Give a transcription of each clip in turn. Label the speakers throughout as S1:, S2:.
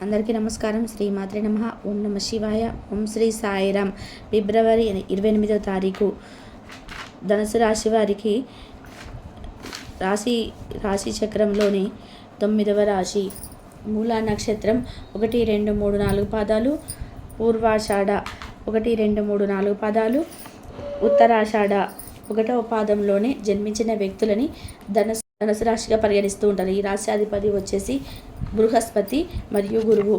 S1: అందరికీ నమస్కారం. శ్రీమాత్రే నమః. ఓం నమ శివాయ. ఓం శ్రీ సాయిరామ్. ఫిబ్రవరి 28వ తారీఖు ధనుసు రాశి వారికి రాశి చక్రంలోని 9వ రాశి. మూలా నక్షత్రం 1, 2, 3, 4 పాదాలు, పూర్వాషాఢ 1, 2, 3, 4 పాదాలు, ఉత్తరాషాఢ 1వ పాదంలోనే జన్మించిన వ్యక్తులని ధనుసు రాశిగా పరిగణిస్తూ ఉంటారు. ఈ రాశ్యాధిపతి వచ్చేసి బృహస్పతి మరియు గురువు.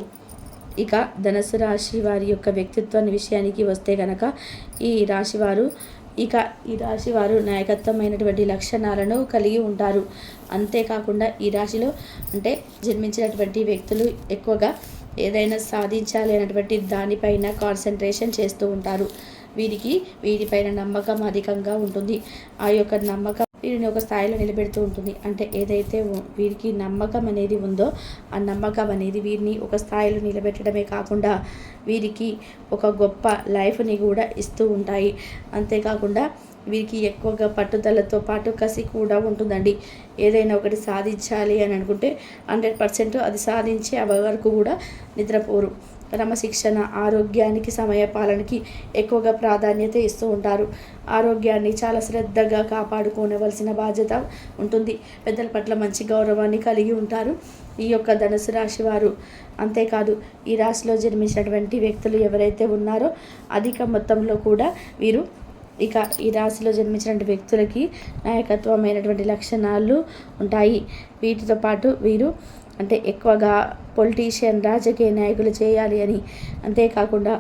S1: ఇక ధనుసు రాశి వారి యొక్క వ్యక్తిత్వాన్ని విషయానికి వస్తే కనుక ఈ రాశివారు నాయకత్వమైనటువంటి లక్షణాలను కలిగి ఉంటారు. అంతేకాకుండా ఈ రాశిలో జన్మించినటువంటి వ్యక్తులు ఎక్కువగా ఏదైనా సాధించాలి అనేటువంటి దానిపైన కాన్సన్ట్రేషన్ చేస్తూ ఉంటారు. వీరిపైన నమ్మకం అధికంగా ఉంటుంది. ఆ యొక్క నమ్మకం వీరిని ఒక స్థాయిలో నిలబెడుతూ ఉంటుంది. ఏదైతే వీరికి నమ్మకం అనేది ఉందో ఆ నమ్మకం అనేది వీరిని ఒక స్థాయిలో నిలబెట్టడమే కాకుండా వీరికి ఒక గొప్ప లైఫ్ని కూడా ఇస్తూ ఉంటాయి. అంతేకాకుండా వీరికి ఎక్కువగా పట్టుదలతో పాటు కసి కూడా ఉంటుందండి. ఏదైనా ఒకటి సాధించాలి అని అనుకుంటే 100% అది సాధించే వరకు కూడా నిద్రపోరు. క్రమశిక్షణ, ఆరోగ్యానికి, సమయపాలనకి ఎక్కువగా ప్రాధాన్యత ఇస్తూ ఉంటారు. ఆరోగ్యాన్ని చాలా శ్రద్ధగా కాపాడుకోవలసిన బాధ్యత ఉంటుంది. పెద్దల పట్ల మంచి గౌరవాన్ని కలిగి ఉంటారు ఈ యొక్క ధనుసు రాశి వారు. అంతేకాదు ఈ రాశిలో జన్మించినటువంటి వ్యక్తులు ఎవరైతే ఉన్నారో అధిక మొత్తంలో కూడా వీరు ఈ రాశిలో జన్మించిన వ్యక్తులకి నాయకత్వమైనటువంటి లక్షణాలు ఉంటాయి. వీటితో పాటు వీరు ఎక్కువగా పొలిటీషియన్, రాజకీయ నాయకులు చేయాలి అని, అంతేకాకుండా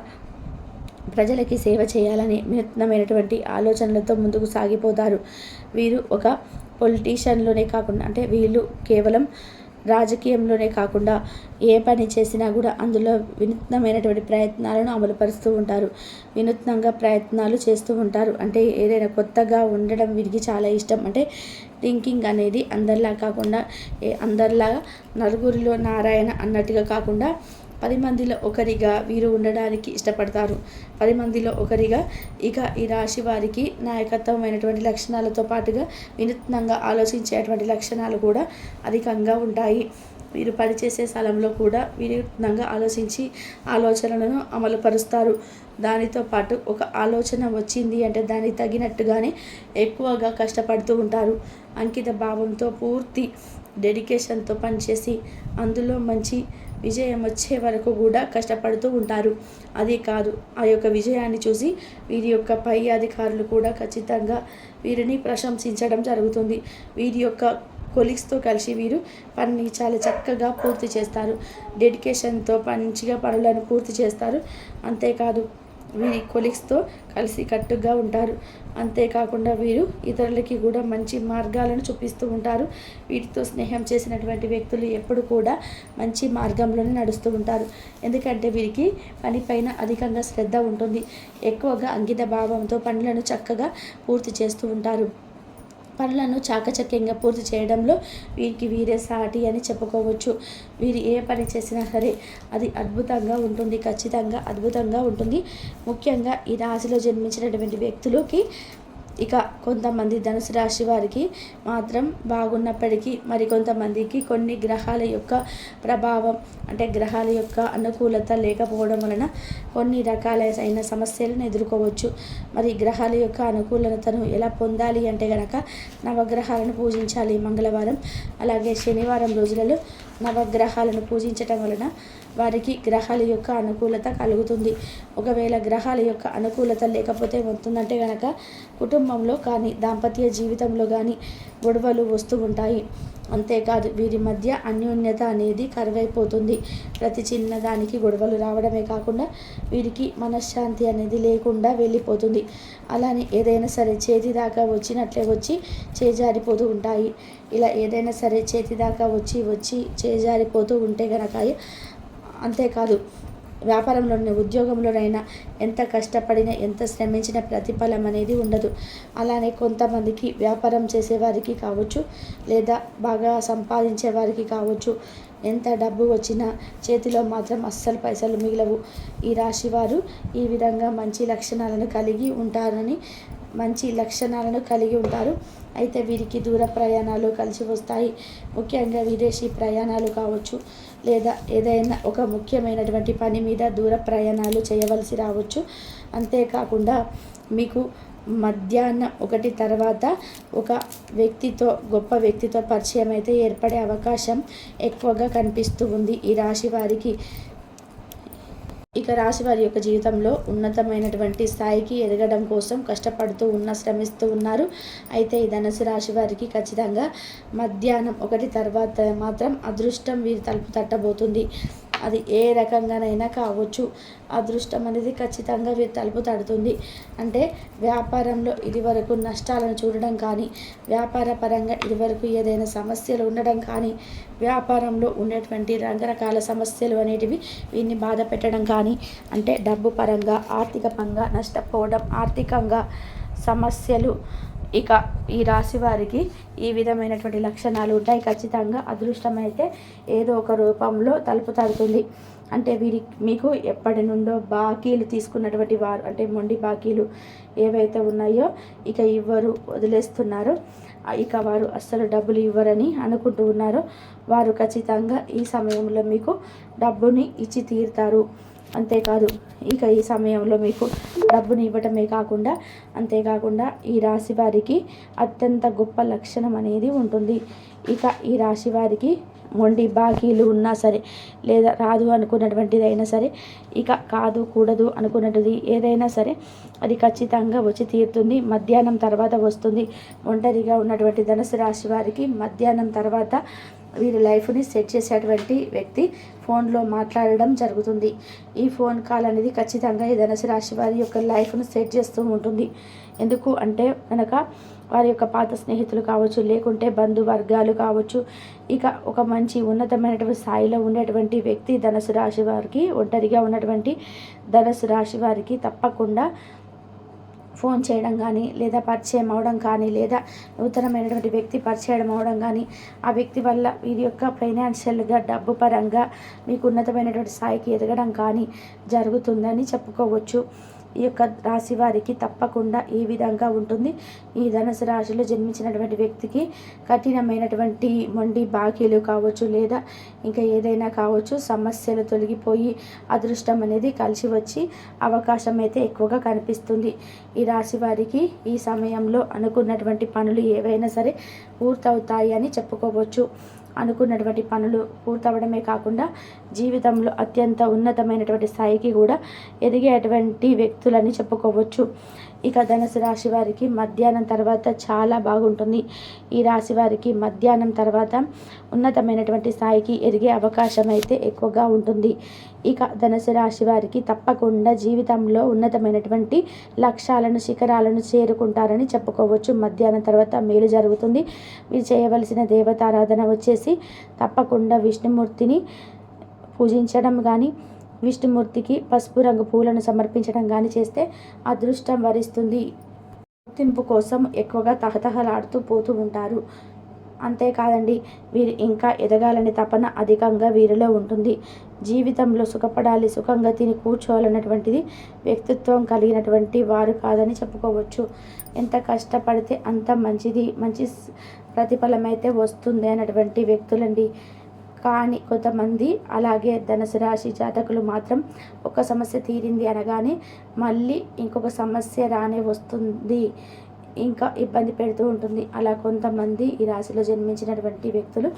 S1: ప్రజలకి సేవ చేయాలని వినూత్నమైనటువంటి ఆలోచనలతో ముందుకు సాగిపోతారు. వీరు ఒక పొలిటీషియన్లోనే కాకుండా వీళ్ళు కేవలం రాజకీయంలోనే కాకుండా ఏ పని చేసినా కూడా అందులో వినూత్నమైనటువంటి ప్రయత్నాలను అమలుపరుస్తూ ఉంటారు. వినూత్నంగా ప్రయత్నాలు చేస్తూ ఉంటారు. ఏదైనా కొత్తగా ఉండడం వీరికి చాలా ఇష్టం. థింకింగ్ అనేది అందరిలా కాకుండా అందరిలాగా నలుగురిలో నారాయణ అన్నట్టుగా కాకుండా 10 మందిలో ఒకరిగా వీరు ఉండడానికి ఇష్టపడతారు. 10 మందిలో ఒకరిగా ఈ రాశి వారికి నాయకత్వమైనటువంటి లక్షణాలతో పాటుగా వినూత్నంగా ఆలోచించేటువంటి లక్షణాలు కూడా అధికంగా ఉంటాయి. వీరు పనిచేసే స్థలంలో కూడా వినూత్నంగా ఆలోచించి ఆలోచనలను అమలుపరుస్తారు. దానితో పాటు ఒక ఆలోచన వచ్చింది దానికి తగినట్టుగానే ఎక్కువగా కష్టపడుతూ ఉంటారు. అంకిత భావంతో పూర్తి డెడికేషన్తో పనిచేసి అందులో మంచి విజయం వచ్చే వరకు కూడా కష్టపడుతూ ఉంటారు. అదే కాదు, ఆ యొక్క విజయాన్ని చూసి వీరి యొక్క పై అధికారులు కూడా ఖచ్చితంగా వీరిని ప్రశంసించడం జరుగుతుంది. వీరి యొక్క కొలీగ్స్తో కలిసి వీరు పనిని చాలా చక్కగా పూర్తి చేస్తారు. డెడికేషన్తో మంచిగా పనులను పూర్తి చేస్తారు. అంతేకాదు వీరి కొలీగ్స్తో కలిసి కట్టుగా ఉంటారు. అంతేకాకుండా వీరు ఇతరులకి కూడా మంచి మార్గాలను చూపిస్తూ ఉంటారు. వీటితో స్నేహం చేసినటువంటి వ్యక్తులు ఎప్పుడు కూడా మంచి మార్గంలోనే నడుస్తూ ఉంటారు. ఎందుకంటే వీరికి పనిపైన అధికంగా శ్రద్ధ ఉంటుంది. ఎక్కువగా అంకిత భావంతో పనులను చక్కగా పూర్తి చేస్తూ ఉంటారు. పనులను చాకచక్యంగా పూర్తి చేయడంలో వీరికి వీరే సాటి అని చెప్పుకోవచ్చు. వీరు ఏ పని చేసినా సరే అది అద్భుతంగా ఉంటుంది. ఖచ్చితంగా అద్భుతంగా ఉంటుంది. ముఖ్యంగా ఈ రాశిలో జన్మించినటువంటి వ్యక్తులకి కొంతమంది ధనుసు రాశి వారికి మాత్రం బాగున్నప్పటికీ మరికొంతమందికి కొన్ని గ్రహాల యొక్క ప్రభావం గ్రహాల యొక్క అనుకూలత లేకపోవడం వలన కొన్ని రకాలైన సమస్యలను ఎదుర్కోవచ్చు. మరి గ్రహాల యొక్క అనుకూలతను ఎలా పొందాలి గనక నవగ్రహాలను పూజించాలి. మంగళవారం అలాగే శనివారం రోజులలో నవగ్రహాలను పూజించటం వలన వారికి గ్రహాల యొక్క అనుకూలత కలుగుతుంది. ఒకవేళ గ్రహాల యొక్క అనుకూలత లేకపోతే అవుతుందంటే కనుక కుటుంబంలో కానీ దాంపత్య జీవితంలో కానీ గొడవలు వస్తూ ఉంటాయి. అంతేకాదు వీరి మధ్య అన్యోన్యత అనేది కరువైపోతుంది. ప్రతి చిన్నదానికి గొడవలు రావడమే కాకుండా వీరికి మనశ్శాంతి అనేది లేకుండా వెళ్ళిపోతుంది. అలానే ఏదైనా సరే చేతి దాకా వచ్చినట్లే వచ్చి చేజారిపోతూ ఉంటాయి. ఇలా ఏదైనా సరే చేతి దాకా వచ్చి చేజారిపోతూ ఉంటే కనుక అంతేకాదు వ్యాపారంలోని ఉద్యోగంలోనైనా ఎంత కష్టపడినా ఎంత శ్రమించిన ప్రతిఫలం అనేది ఉండదు. అలానే కొంతమందికి వ్యాపారం చేసేవారికి కావచ్చు లేదా బాగా సంపాదించే వారికి కావచ్చు ఎంత డబ్బు వచ్చినా చేతిలో మాత్రం అస్సలు పైసలు మిగలవు. ఈ రాశి వారు ఈ విధంగా మంచి లక్షణాలను కలిగి ఉంటారు. అయితే వీరికి దూర ప్రయాణాలు కలిసి వస్తాయి. ముఖ్యంగా విదేశీ ప్రయాణాలు కావచ్చు, లేదా ఏదైనా ఒక ముఖ్యమైనటువంటి పని మీద దూర ప్రయాణాలు చేయవలసి రావచ్చు. అంతేకాకుండా మీకు మధ్యాహ్నం 1 తర్వాత ఒక గొప్ప వ్యక్తితో పరిచయం అయితే ఏర్పడే అవకాశం ఎక్కువగా కనిపిస్తూ ఉంది ఈ రాశి వారికి. ఇక రాశి వారి యొక్క జీవితంలో ఉన్నతమైనటువంటి స్థాయికి ఎదగడం కోసం కష్టపడుతూ శ్రమిస్తూ ఉన్నారు. అయితే ఈ ధనుసు రాశి వారికి ఖచ్చితంగా మధ్యాహ్నం 1 తర్వాత మాత్రం అదృష్టం వీరి తలుపు తట్టబోతుంది. అది ఏ రకంగానైనా కావచ్చు. అదృష్టం అనేది ఖచ్చితంగా వీరి తలుపు తడుతుంది. అంటే వ్యాపారంలో ఇదివరకు నష్టాలను చూడడం కానీ, వ్యాపార పరంగా ఇదివరకు ఏదైనా సమస్యలు ఉండడం కానీ, వ్యాపారంలో ఉండేటువంటి రకరకాల సమస్యలు అనేటివి వీరిని బాధ పెట్టడం కానీ, అంటే డబ్బు పరంగా ఆర్థిక పరంగా నష్టపోవడం, ఆర్థికంగా సమస్యలు, ఇక ఈ రాశి వారికి ఈ విధమైనటువంటి లక్షణాలు ఉంటాయి. ఖచ్చితంగా అదృష్టం అయితే ఏదో ఒక రూపంలో తలుపు తడుతుంది. అంటే మీకు ఎప్పటి నుండో బాకీలు తీసుకున్నటువంటి వారు, అంటే మొండి బాకీలు ఏవైతే ఉన్నాయో ఇక ఇవ్వరు, వదిలేస్తున్నారు, ఇక వారు అస్సలు డబ్బులు ఇవ్వరని అనుకుంటూ ఉన్నారు, వారు ఖచ్చితంగా ఈ సమయంలో మీకు డబ్బుని ఇచ్చి తీరుతారు. అంతేకాదు ఇక ఈ సమయంలో మీకు డబ్బుని ఇవ్వటమే కాకుండా, అంతేకాకుండా ఈ రాశి వారికి అత్యంత గొప్ప లక్షణం అనేది ఉంటుంది. ఇక ఈ రాశి వారికి మొండి బాకీలు ఉన్నా సరే, లేదా రాదు అనుకున్నటువంటిది అయినా సరే, ఇక కాదు కూడదు అనుకున్నది ఏదైనా సరే అది ఖచ్చితంగా వచ్చి తీరుతుంది. మధ్యాహ్నం తర్వాత వస్తుంది. ఒంటరిగా ఉన్నటువంటి ధనుసు రాశి వారికి మధ్యాహ్నం తర్వాత వీరి లైఫ్ని సెట్ చేసేటువంటి వ్యక్తి ఫోన్లో మాట్లాడడం జరుగుతుంది. ఈ ఫోన్ కాల్ అనేది ఖచ్చితంగా ఈ ధనుసు రాశి వారి యొక్క లైఫ్ను సెట్ చేస్తూ ఉంటుంది. ఎందుకు అంటే కనుక వారి యొక్క పాత స్నేహితులు కావచ్చు, లేకుంటే బంధువర్గాలు కావచ్చు, ఇక ఒక మంచి ఉన్నతమైనటువంటి స్థాయిలో ఉండేటువంటి వ్యక్తి ధనుసు రాశి వారికి, ఒంటరిగా ఉన్నటువంటి ధనుసు రాశి వారికి తప్పకుండా ఫోన్ చేయడం కానీ, లేదా పరిచయం అవడం కానీ, లేదా నూతనమైనటువంటి వ్యక్తి పరిచయం అవడం కానీ, ఆ వ్యక్తి వల్ల వీరి యొక్క ఫైనాన్షియల్గా డబ్బు పరంగా మీకు ఉన్నతమైనటువంటి స్థాయికి ఎదగడం కానీ జరుగుతుందని చెప్పుకోవచ్చు. ఈ యొక్క రాశి వారికి తప్పకుండా ఈ విధంగా ఉంటుంది. ఈ ధనుసు రాశిలో జన్మించినటువంటి వ్యక్తికి కఠినమైనటువంటి మొండి బాకీలు కావచ్చు, లేదా ఇంకా ఏదైనా కావచ్చు, సమస్యలు తొలగిపోయి అదృష్టం అనేది కలిసి వచ్చి అవకాశం అయితే ఎక్కువగా కనిపిస్తుంది. ఈ రాశి వారికి ఈ సమయంలో అనుకున్నటువంటి పనులు ఏవైనా సరే పూర్తవుతాయి అని చెప్పుకోవచ్చు. అనుకున్నటువంటి పనులు పూర్తవడమే కాకుండా జీవితంలో అత్యంత ఉన్నతమైనటువంటి స్థాయికి కూడా ఎదిగేటువంటి వ్యక్తులని చెప్పుకోవచ్చు. ఇక ధనుసు రాశి వారికి మధ్యాహ్నం తర్వాత చాలా బాగుంటుంది. ఈ రాశి వారికి మధ్యాహ్నం తర్వాత ఉన్నతమైనటువంటి స్థాయికి ఎదిగే అవకాశం అయితే ఎక్కువగా ఉంటుంది. ఇక ధనుసు రాశి వారికి తప్పకుండా జీవితంలో ఉన్నతమైనటువంటి లక్ష్యాలను, శిఖరాలను చేరుకుంటారని చెప్పుకోవచ్చు. మధ్యాహ్నం తర్వాత మేలు జరుగుతుంది. మీరు చేయవలసిన దేవతారాధన వచ్చేసి తప్పకుండా విష్ణుమూర్తిని పూజించడం కానీ, విష్ణుమూర్తికి పసుపు రంగు పూలను సమర్పించడం కానీ చేస్తే అదృష్టం వరిస్తుంది. గుర్తింపు కోసం ఎక్కువగా తహతహలాడుతూ పోతూ ఉంటారు. అంతేకాదండి, వీరు ఇంకా ఎదగాలని తపన అధికంగా వీరిలో ఉంటుంది. జీవితంలో సుఖపడాలి, సుఖంగా తిని కూర్చోవాలన్నటువంటిది వ్యక్తిత్వం కలిగినటువంటి వారు కాదని చెప్పుకోవచ్చు. ఎంత కష్టపడితే అంత మంచి ప్రతిఫలం అయితే వస్తుంది అన్నటువంటి వ్యక్తులండి. కానీ కొంతమంది అలాగే ధనుసు రాశి జాతకులు మాత్రం ఒక సమస్య తీరింది అనగానే మళ్ళీ ఇంకొక సమస్య రానే వస్తుంది, ఇంకా ఇబ్బంది పెడుతూ ఉంటుంది. అలా కొంతమంది ఈ రాశిలో జన్మించినటువంటి వ్యక్తులు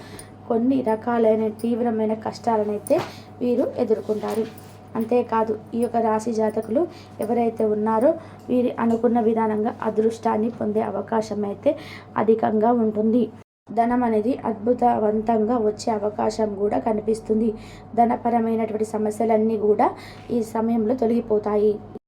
S1: కొన్ని రకాలైన తీవ్రమైన కష్టాలనైతే వీరు ఎదుర్కొంటారు. అంతేకాదు ఈ యొక్క రాశి జాతకులు ఎవరైతే ఉన్నారో వీరి అనుకున్న విధానంగా అదృష్టాన్ని పొందే అవకాశం అయితే అధికంగా ఉంటుంది. ధనం అనేది అద్భుతవంతంగా వచ్చే అవకాశం కూడా కనిపిస్తుంది. ధనపరమైనటువంటి సమస్యలన్నీ కూడా ఈ సమయంలో తొలగిపోతాయి.